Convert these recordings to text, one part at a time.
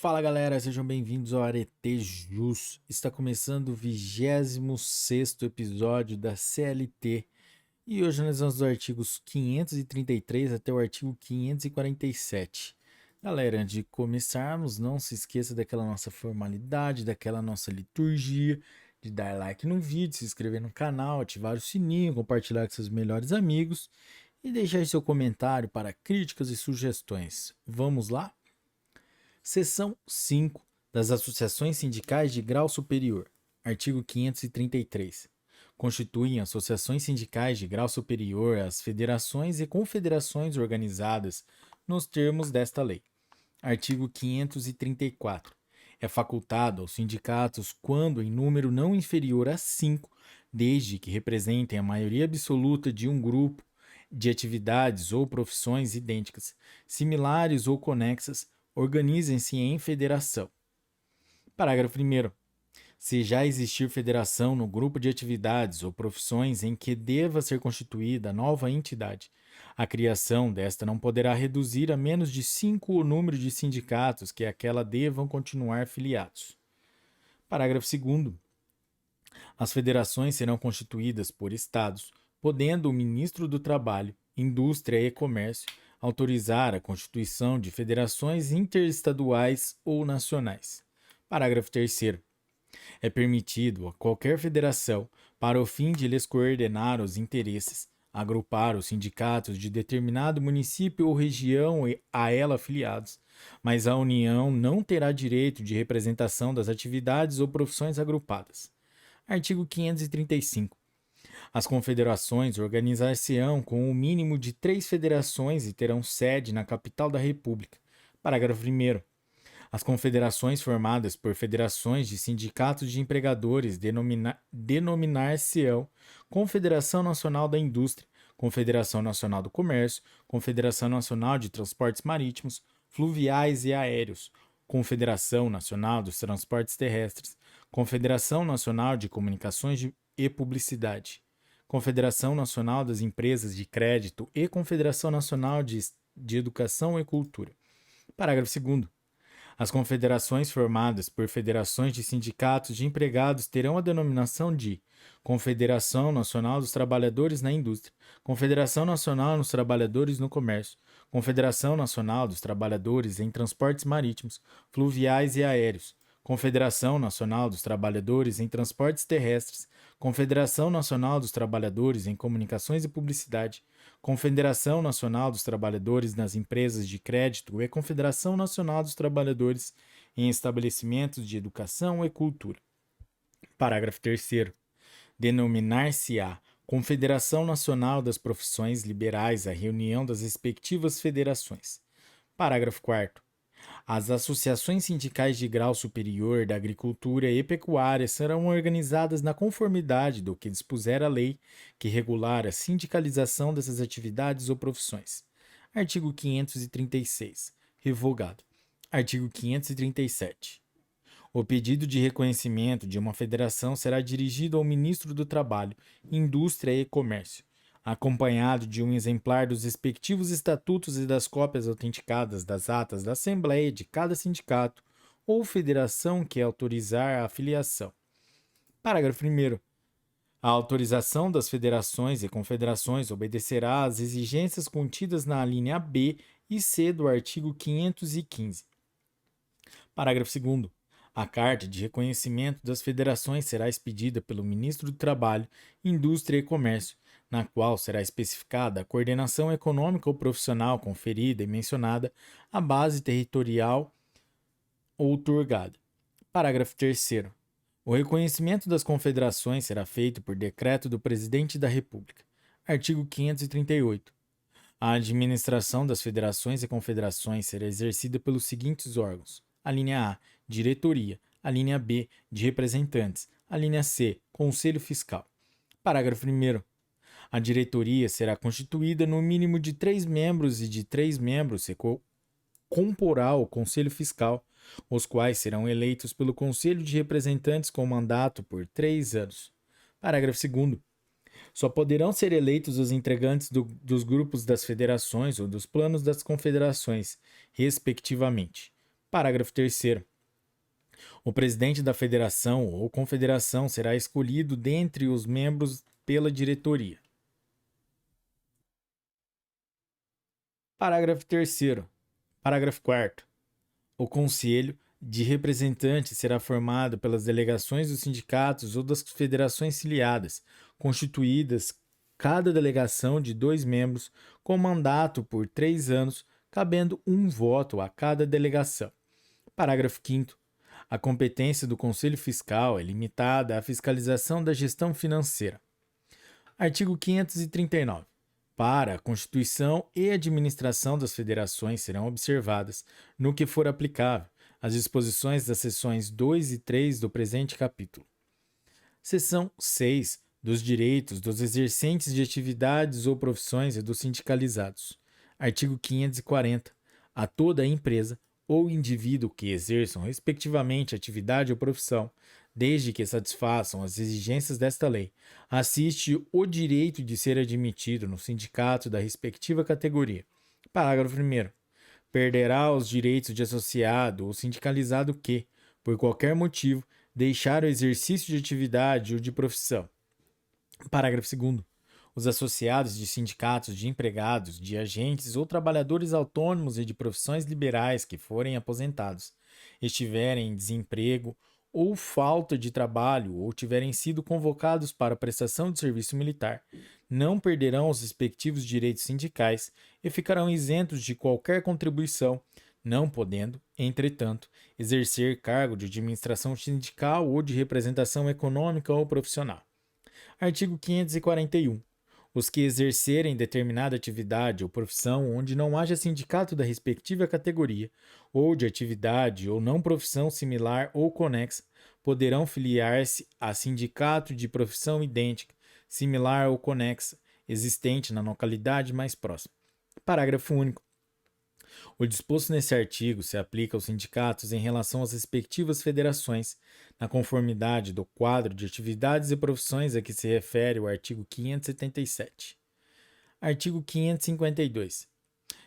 Fala galera, sejam bem-vindos ao Arete Jus. Está começando o 26º episódio da CLT e hoje nós vamos dos artigos 533 até o artigo 547. Galera, antes de começarmos, não se esqueça daquela nossa formalidade, daquela nossa liturgia, de dar like no vídeo, se inscrever no canal, ativar o sininho, compartilhar com seus melhores amigos e deixar seu comentário para críticas e sugestões. Vamos lá? Seção 5 das Associações Sindicais de Grau Superior. Artigo 533. Constituem associações sindicais de grau superior as federações e confederações organizadas nos termos desta lei. Artigo 534. É facultado aos sindicatos, quando em número não inferior a 5, desde que representem a maioria absoluta de um grupo de atividades ou profissões idênticas, similares ou conexas, organizem-se em federação. Parágrafo 1º. Se já existir federação no grupo de atividades ou profissões em que deva ser constituída nova entidade, a criação desta não poderá reduzir a menos de 5 o número de sindicatos que àquela devam continuar filiados. Parágrafo 2º. As federações serão constituídas por estados, podendo o ministro do Trabalho, Indústria e Comércio autorizar a constituição de federações interestaduais ou nacionais. Parágrafo 3º. É permitido a qualquer federação, para o fim de lhes coordenar os interesses, agrupar os sindicatos de determinado município ou região a ela afiliados, mas a União não terá direito de representação das atividades ou profissões agrupadas. Artigo 535. As confederações organizar-se-ão com o mínimo de 3 federações e terão sede na capital da República. Parágrafo 1º. As confederações formadas por federações de sindicatos de empregadores denominar-se-ão Confederação Nacional da Indústria, Confederação Nacional do Comércio, Confederação Nacional de Transportes Marítimos, Fluviais e Aéreos, Confederação Nacional dos Transportes Terrestres, Confederação Nacional de Comunicações e Publicidade, Confederação Nacional das Empresas de Crédito e Confederação Nacional de Educação e Cultura. Parágrafo 2º. As confederações formadas por federações de sindicatos de empregados terão a denominação de Confederação Nacional dos Trabalhadores na Indústria, Confederação Nacional dos Trabalhadores no Comércio, Confederação Nacional dos Trabalhadores em Transportes Marítimos, Fluviais e Aéreos, Confederação Nacional dos Trabalhadores em Transportes Terrestres, Confederação Nacional dos Trabalhadores em Comunicações e Publicidade, Confederação Nacional dos Trabalhadores nas Empresas de Crédito e Confederação Nacional dos Trabalhadores em Estabelecimentos de Educação e Cultura. Parágrafo 3º. Denominar-se-á Confederação Nacional das Profissões Liberais a reunião das respectivas federações. Parágrafo 4º. As associações sindicais de grau superior da agricultura e pecuária serão organizadas na conformidade do que dispuser a lei que regular a sindicalização dessas atividades ou profissões. Artigo 536. Revogado. Artigo 537. O pedido de reconhecimento de uma federação será dirigido ao Ministro do Trabalho, Indústria e Comércio, acompanhado de um exemplar dos respectivos estatutos e das cópias autenticadas das atas da Assembleia de cada sindicato ou federação que autorizar a afiliação. Parágrafo 1º. A autorização das federações e confederações obedecerá às exigências contidas na alínea B e C do artigo 515. Parágrafo 2º. A carta de reconhecimento das federações será expedida pelo Ministro do Trabalho, Indústria e Comércio, na qual será especificada a coordenação econômica ou profissional conferida e mencionada a base territorial outorgada. Parágrafo 3º. O reconhecimento das confederações será feito por decreto do Presidente da República. Artigo 538. A administração das federações e confederações será exercida pelos seguintes órgãos: a linha A, diretoria; a linha B, de representantes; a linha C, conselho fiscal. Parágrafo 1º. A diretoria será constituída no mínimo de 3 membros e de 3 membros se comporá o conselho fiscal, os quais serão eleitos pelo conselho de representantes com mandato por 3 anos. Parágrafo 2º. Só poderão ser eleitos os integrantes dos grupos das federações ou dos planos das confederações, respectivamente. Parágrafo 3º. O presidente da federação ou confederação será escolhido dentre os membros pela diretoria. Parágrafo 3º. Parágrafo 4º. O Conselho de Representantes será formado pelas delegações dos sindicatos ou das federações filiadas, constituídas cada delegação de 2 membros, com mandato por 3 anos, cabendo um voto a cada delegação. Parágrafo 5º. A competência do Conselho Fiscal é limitada à fiscalização da gestão financeira. Artigo 539. Para a constituição e administração das federações serão observadas, no que for aplicável, as disposições das seções 2 e 3 do presente capítulo. Seção 6. Dos direitos dos exercentes de atividades ou profissões e dos sindicalizados. Artigo 540. A toda a empresa ou indivíduo que exerçam respectivamente atividade ou profissão, desde que satisfaçam as exigências desta lei, assiste o direito de ser admitido no sindicato da respectiva categoria. Parágrafo 1º. Perderá os direitos de associado ou sindicalizado que, por qualquer motivo, deixar o exercício de atividade ou de profissão. Parágrafo 2º. Os associados de sindicatos de empregados, de agentes ou trabalhadores autônomos e de profissões liberais que forem aposentados, estiverem em desemprego ou falta de trabalho ou tiverem sido convocados para prestação de serviço militar, não perderão os respectivos direitos sindicais e ficarão isentos de qualquer contribuição, não podendo, entretanto, exercer cargo de administração sindical ou de representação econômica ou profissional. Artigo 541. Os que exercerem determinada atividade ou profissão onde não haja sindicato da respectiva categoria, ou de atividade ou não profissão similar ou conexa, poderão filiar-se a sindicato de profissão idêntica, similar ou conexa, existente na localidade mais próxima. Parágrafo único. O disposto nesse artigo se aplica aos sindicatos em relação às respectivas federações, na conformidade do quadro de atividades e profissões a que se refere o artigo 577. Artigo 552.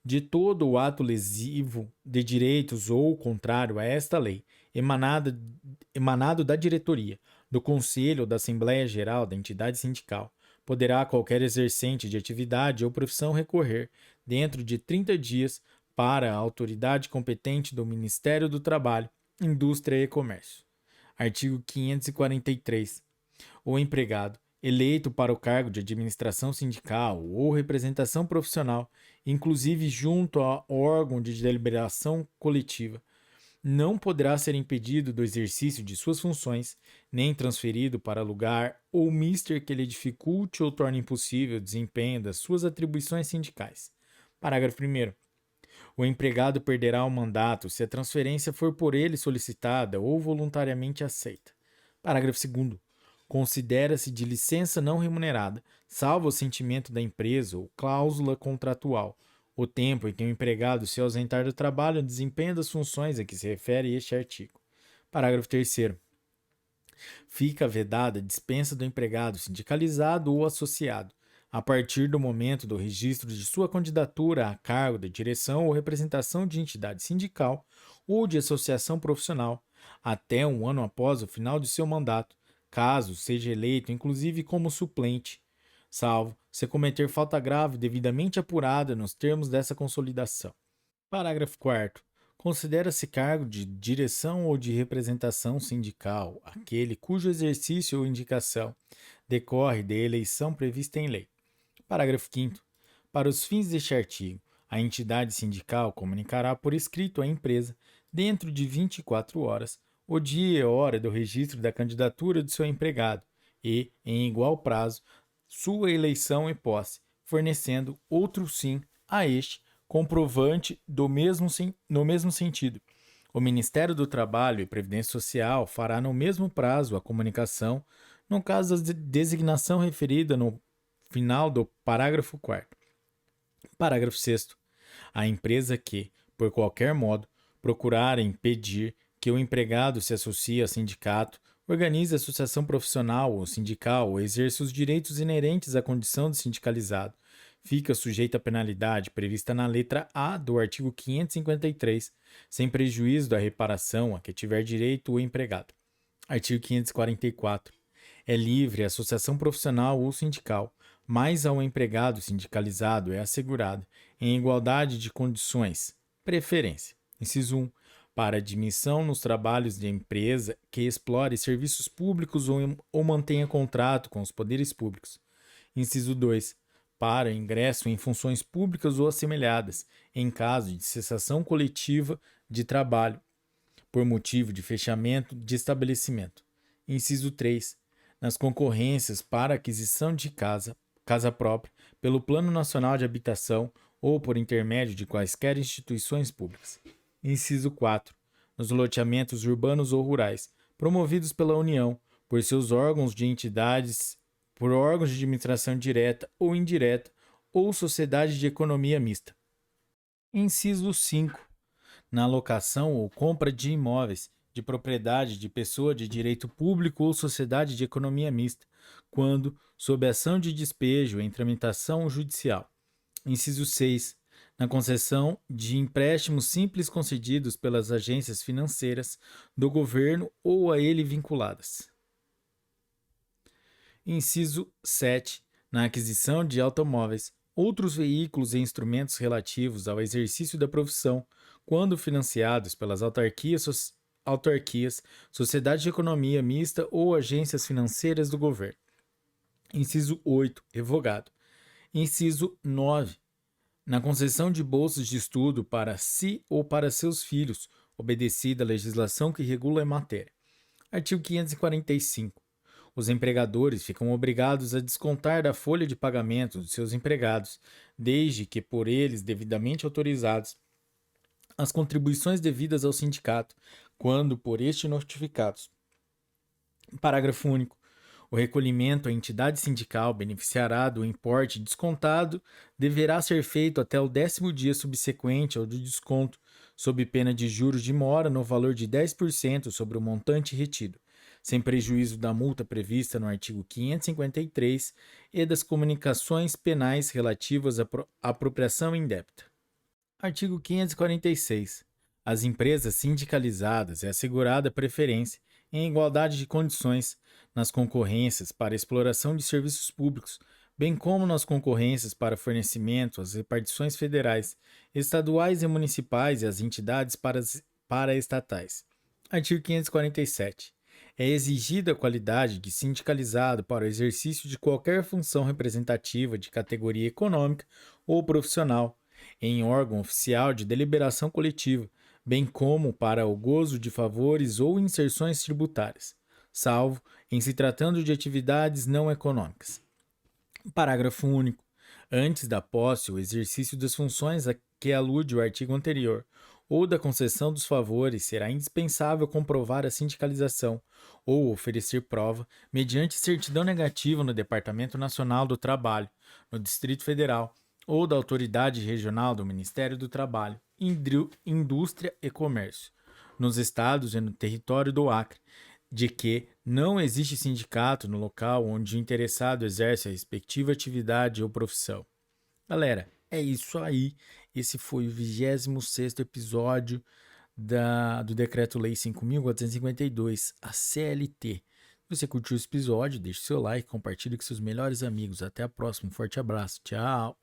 De todo o ato lesivo de direitos ou contrário a esta lei, emanado da diretoria, do Conselho ou da Assembleia Geral da entidade sindical, poderá qualquer exercente de atividade ou profissão recorrer, dentro de 30 dias, para a autoridade competente do Ministério do Trabalho, Indústria e Comércio. Artigo 543. O empregado, eleito para o cargo de administração sindical ou representação profissional, inclusive junto a órgão de deliberação coletiva, não poderá ser impedido do exercício de suas funções, nem transferido para lugar ou mister que lhe dificulte ou torne impossível o desempenho das suas atribuições sindicais. Parágrafo 1º. O empregado perderá o mandato se a transferência for por ele solicitada ou voluntariamente aceita. Parágrafo 2º. Considera-se de licença não remunerada, salvo o assentimento da empresa ou cláusula contratual, o tempo em que o empregado se ausentar do trabalho no desempenho das funções a que se refere este artigo. Parágrafo 3º. Fica vedada a dispensa do empregado sindicalizado ou associado, a partir do momento do registro de sua candidatura a cargo de direção ou representação de entidade sindical ou de associação profissional, até um ano após o final de seu mandato, caso seja eleito inclusive como suplente, salvo se cometer falta grave devidamente apurada nos termos dessa consolidação. Parágrafo 4º. Considera-se cargo de direção ou de representação sindical aquele cujo exercício ou indicação decorre de eleição prevista em lei. Parágrafo 5º. Para os fins deste artigo, a entidade sindical comunicará por escrito à empresa, dentro de 24 horas, o dia e hora do registro da candidatura de seu empregado e, em igual prazo, sua eleição e posse, fornecendo outro sim a este comprovante no mesmo sentido. O Ministério do Trabalho e Previdência Social fará no mesmo prazo a comunicação, no caso da designação referida no final do parágrafo 4º. Parágrafo 6º. A empresa que, por qualquer modo, procurar impedir que o empregado se associe a sindicato, organize associação profissional ou sindical ou exerça os direitos inerentes à condição de sindicalizado, fica sujeito à penalidade prevista na letra A do artigo 553, sem prejuízo da reparação a que tiver direito o empregado. Artigo 544. É livre a associação profissional ou sindical, mas ao empregado sindicalizado é assegurado, em igualdade de condições, preferência. Inciso 1. Para admissão nos trabalhos de empresa que explore serviços públicos ou mantenha contrato com os poderes públicos. Inciso 2. Para ingresso em funções públicas ou assemelhadas, em caso de cessação coletiva de trabalho, por motivo de fechamento de estabelecimento. Inciso 3. Nas concorrências para aquisição de casa própria, pelo Plano Nacional de Habitação ou por intermédio de quaisquer instituições públicas. Inciso 4. Nos loteamentos urbanos ou rurais, promovidos pela União, por seus órgãos de entidades, por órgãos de administração direta ou indireta, ou sociedade de economia mista. Inciso 5. Na alocação ou compra de imóveis de propriedade de pessoa de direito público ou sociedade de economia mista, quando sob ação de despejo em tramitação judicial. Inciso 6. Na concessão de empréstimos simples concedidos pelas agências financeiras do governo ou a ele vinculadas. Inciso 7. Na aquisição de automóveis, outros veículos e instrumentos relativos ao exercício da profissão, quando financiados pelas autarquias, sociedade de economia mista ou agências financeiras do governo. Inciso 8. Revogado. Inciso 9. Na concessão de bolsas de estudo para si ou para seus filhos, obedecida a legislação que regula a matéria. Artigo 545. Os empregadores ficam obrigados a descontar da folha de pagamento dos seus empregados, desde que por eles devidamente autorizados, as contribuições devidas ao sindicato, quando por este notificados. Parágrafo único. O recolhimento à entidade sindical beneficiará do importe descontado deverá ser feito até o 10º dia subsequente ao do desconto, sob pena de juros de mora no valor de 10% sobre o montante retido, sem prejuízo da multa prevista no artigo 553 e das comunicações penais relativas à apropriação indébita. Artigo 546. Às empresas sindicalizadas é assegurada preferência, em igualdade de condições, nas concorrências para exploração de serviços públicos, bem como nas concorrências para fornecimento às repartições federais, estaduais e municipais e às entidades paraestatais. Artigo 547. É exigida a qualidade de sindicalizado para o exercício de qualquer função representativa de categoria econômica ou profissional, em órgão oficial de deliberação coletiva, bem como para o gozo de favores ou inserções tributárias, salvo em se tratando de atividades não econômicas. Parágrafo único. Antes da posse ou exercício das funções a que alude o artigo anterior, ou da concessão dos favores, será indispensável comprovar a sindicalização ou oferecer prova, mediante certidão negativa no Departamento Nacional do Trabalho, no Distrito Federal, ou da Autoridade Regional do Ministério do Trabalho, Indústria e Comércio, nos estados e no território do Acre, de que não existe sindicato no local onde o interessado exerce a respectiva atividade ou profissão. Galera, é isso aí. Esse foi o 26º episódio do Decreto-Lei 5.452, a CLT. Se você curtiu esse episódio, deixe seu like, compartilhe com seus melhores amigos. Até a próxima. Um forte abraço. Tchau.